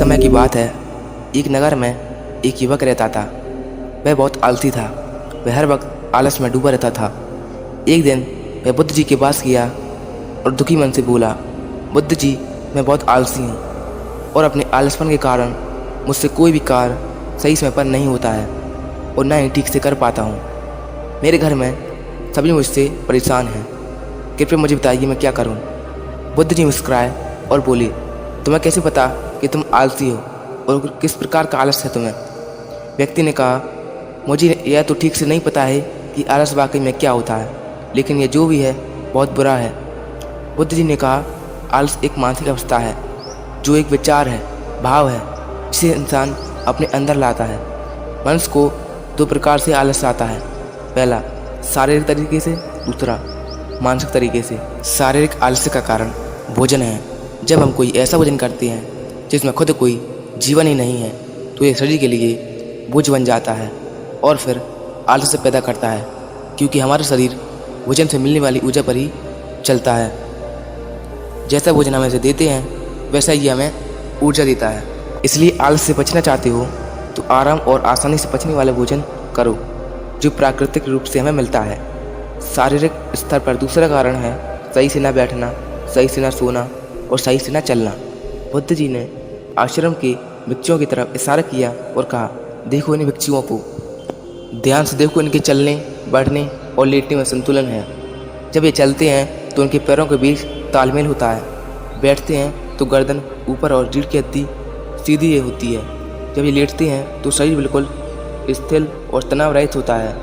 समय की बात है। एक नगर में एक युवक रहता था। वह बहुत आलसी था। वह हर वक्त आलस में डूबा रहता था। एक दिन वह बुद्ध जी के पास गया और दुखी मन से बोला, बुद्ध जी, मैं बहुत आलसी हूँ और अपने आलसपन के कारण मुझसे कोई भी कार्य सही समय पर नहीं होता है और ना ही ठीक से कर पाता हूँ। मेरे घर में सभी मुझसे परेशान हैं। कृपया मुझे बताइए मैं क्या करूँ। बुद्ध जी मुस्कुराए और बोले, तुम्हें कैसे पता कि तुम आलसी हो और किस प्रकार का आलस है तुम्हें? व्यक्ति ने कहा, मुझे यह तो ठीक से नहीं पता है कि आलस वाकई में क्या होता है, लेकिन यह जो भी है बहुत बुरा है। बुद्ध जी ने कहा, आलस एक मानसिक अवस्था है जो एक विचार है, भाव है, जिसे इंसान अपने अंदर लाता है। मनुष्य को दो प्रकार से आलस आता है। पहला शारीरिक तरीके से, दूसरा मानसिक तरीके से। शारीरिक आलस्य का कारण भोजन है। जब हम कोई ऐसा भोजन करते हैं जिसमें खुद कोई जीवन ही नहीं है तो यह शरीर के लिए बोझ बन जाता है और फिर आलस्य पैदा करता है, क्योंकि हमारा शरीर भोजन से मिलने वाली ऊर्जा पर ही चलता है। जैसा भोजन हम इसे देते हैं वैसा ही हमें ऊर्जा देता है। इसलिए आलस से बचना चाहते हो तो आराम और आसानी से पचने वाला भोजन करो जो प्राकृतिक रूप से हमें मिलता है। शारीरिक स्तर पर दूसरा कारण है सही से न बैठना, सही से न सोना और सही से न चलना। बुद्ध जी ने आश्रम के भिक्षुओं की तरफ इशारा किया और कहा, देखो इन भिक्षुओं को, ध्यान से देखो, इनके चलने, बैठने और लेटने में संतुलन है। जब ये चलते हैं तो उनके पैरों के बीच तालमेल होता है, बैठते हैं तो गर्दन ऊपर और रीढ़ की हड्डी सीधी होती है। जब ये लेटते हैं तो शरीर बिल्कुल स्थिर और तनाव रहित होता है,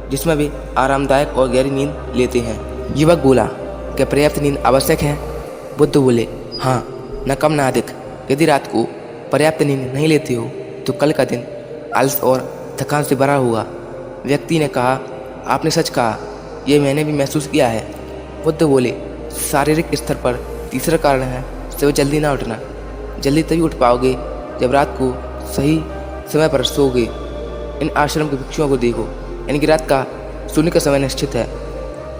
जिसमें वे आरामदायक और गहरी नींद लेते हैं। युवक बोला, क्या पर्याप्त नींद आवश्यक है? बुद्ध बोले, हाँ, न कम न अधिक। यदि रात को पर्याप्त नींद नहीं लेते हो तो कल का दिन आलस और थकान से भरा होगा। व्यक्ति ने कहा, आपने सच कहा, यह मैंने भी महसूस किया है। बुद्ध बोले, शारीरिक स्तर पर तीसरा कारण है सुबह जल्दी ना उठना। जल्दी तभी उठ पाओगे जब रात को सही समय पर सोओगे। इन आश्रम के भिक्षुओं को देखो, इनकी रात का सोने का समय निश्चित है,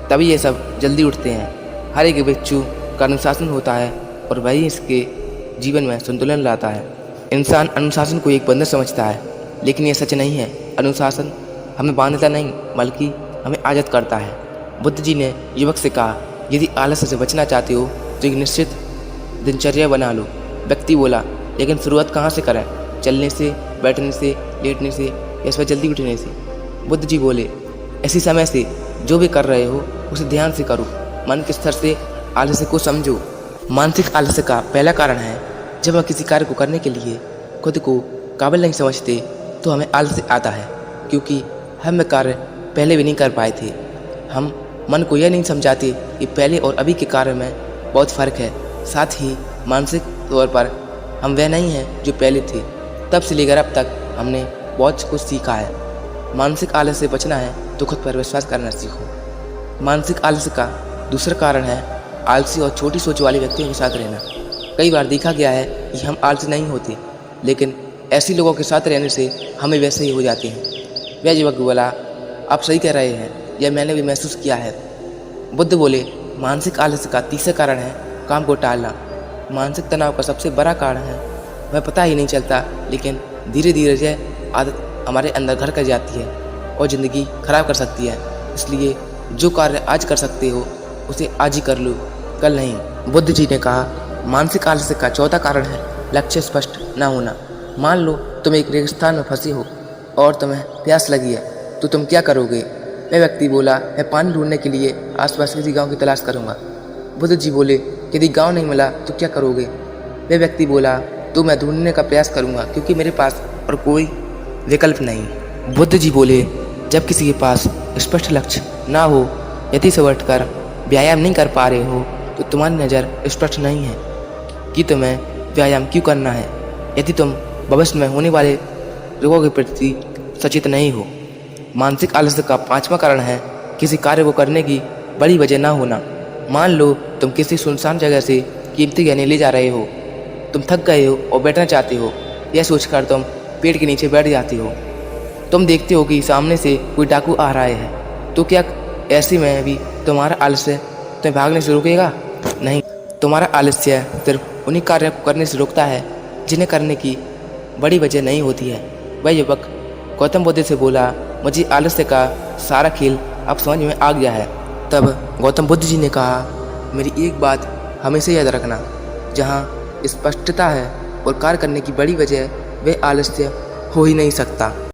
तभी ये सब जल्दी उठते हैं। हर एक भिक्षु का अनुशासन होता है और वही इसके जीवन में संतुलन लाता है। इंसान अनुशासन को एक बंधन समझता है, लेकिन यह सच नहीं है। अनुशासन हमें बांधता नहीं बल्कि हमें आज़ाद करता है। बुद्ध जी ने युवक से कहा, यदि आलस से बचना चाहते हो तो एक निश्चित दिनचर्या बना लो। व्यक्ति बोला, लेकिन शुरुआत कहाँ से करें? चलने से, बैठने से, लेटने से या सुबह जल्दी उठने से? बुद्ध जी बोले, ऐसी समय से जो भी कर रहे हो उसे ध्यान से करो। मन के स्तर से आलस्य को समझो। मानसिक आलस्य का पहला कारण है, जब हम किसी कार्य को करने के लिए खुद को काबिल नहीं समझते तो हमें आलस्य आता है, क्योंकि हम वह कार्य पहले भी नहीं कर पाए थे। हम मन को यह नहीं समझाते कि पहले और अभी के कार्य में बहुत फ़र्क है। साथ ही मानसिक तौर पर हम वह नहीं हैं जो पहले थे। तब से लेकर अब तक हमने बहुत कुछ सीखा है। मानसिक आलस्य से बचना है तो खुद पर विश्वास करना सीखो। मानसिक आलस्य का दूसरा कारण है आलसी और छोटी सोच वाले व्यक्तियों के साथ रहना। कई बार देखा गया है कि हम आलसी नहीं होते, लेकिन ऐसे लोगों के साथ रहने से हमें वैसे ही हो जाते हैं। वह युवक बोला, आप सही कह रहे हैं, यह मैंने भी महसूस किया है। बुद्ध बोले, मानसिक आलस्य का तीसरा कारण है काम को टालना। मानसिक तनाव का सबसे बड़ा कारण है वह पता ही नहीं चलता, लेकिन धीरे धीरे यह आदत हमारे अंदर घर कर जाती है और ज़िंदगी खराब कर सकती है। इसलिए जो कार्य आज कर सकते हो उसे आज ही कर लो, कल नहीं। बुद्ध जी ने कहा, मानसिक आलस्य का चौथा कारण है लक्ष्य स्पष्ट न होना। मान लो तुम एक रेगिस्तान में फंसे हो और तुम्हें प्यास लगी है, तो तुम क्या करोगे? वह व्यक्ति बोला, मैं पानी ढूंढने के लिए आसपास किसी गांव की तलाश करूंगा। बुद्ध जी बोले, यदि गांव नहीं मिला तो क्या करोगे? वह व्यक्ति बोला, तो मैं ढूंढने का प्रयास करूंगा, क्योंकि मेरे पास और कोई विकल्प नहीं। बुद्ध जी बोले, जब किसी के पास स्पष्ट लक्ष्य ना हो, यदि सुबह उठकर व्यायाम नहीं कर पा रहे हो तो तुम्हारी नज़र स्पष्ट नहीं है कि तुम्हें व्यायाम क्यों करना है। यदि तुम भविष्य में होने वाले रोगों के प्रति सचेत नहीं हो। मानसिक आलस्य का पांचवा कारण है किसी कार्य को करने की बड़ी वजह ना होना। मान लो तुम किसी सुनसान जगह से कीमती गहने ले जा रहे हो। तुम थक गए हो और बैठना चाहते हो। यह सोचकर तुम पेड़ के नीचे बैठ जाते हो। तुम देखते हो कि सामने से कोई डाकू आ रहा है, तो क्या ऐसे में भी तुम्हारा आलस्य तुम्हें भागने से रोकेगा? नहीं, तुम्हारा आलस्य सिर्फ उन्हीं कार्यों को करने से रोकता है जिन्हें करने की बड़ी वजह नहीं होती है। वह युवक गौतम बुद्ध से बोला, मुझे आलस्य का सारा खेल अब समझ में आ गया है। तब गौतम बुद्ध जी ने कहा, मेरी एक बात हमेशा याद रखना, जहाँ स्पष्टता है और कार्य करने की बड़ी वजह वह आलस्य हो ही नहीं सकता।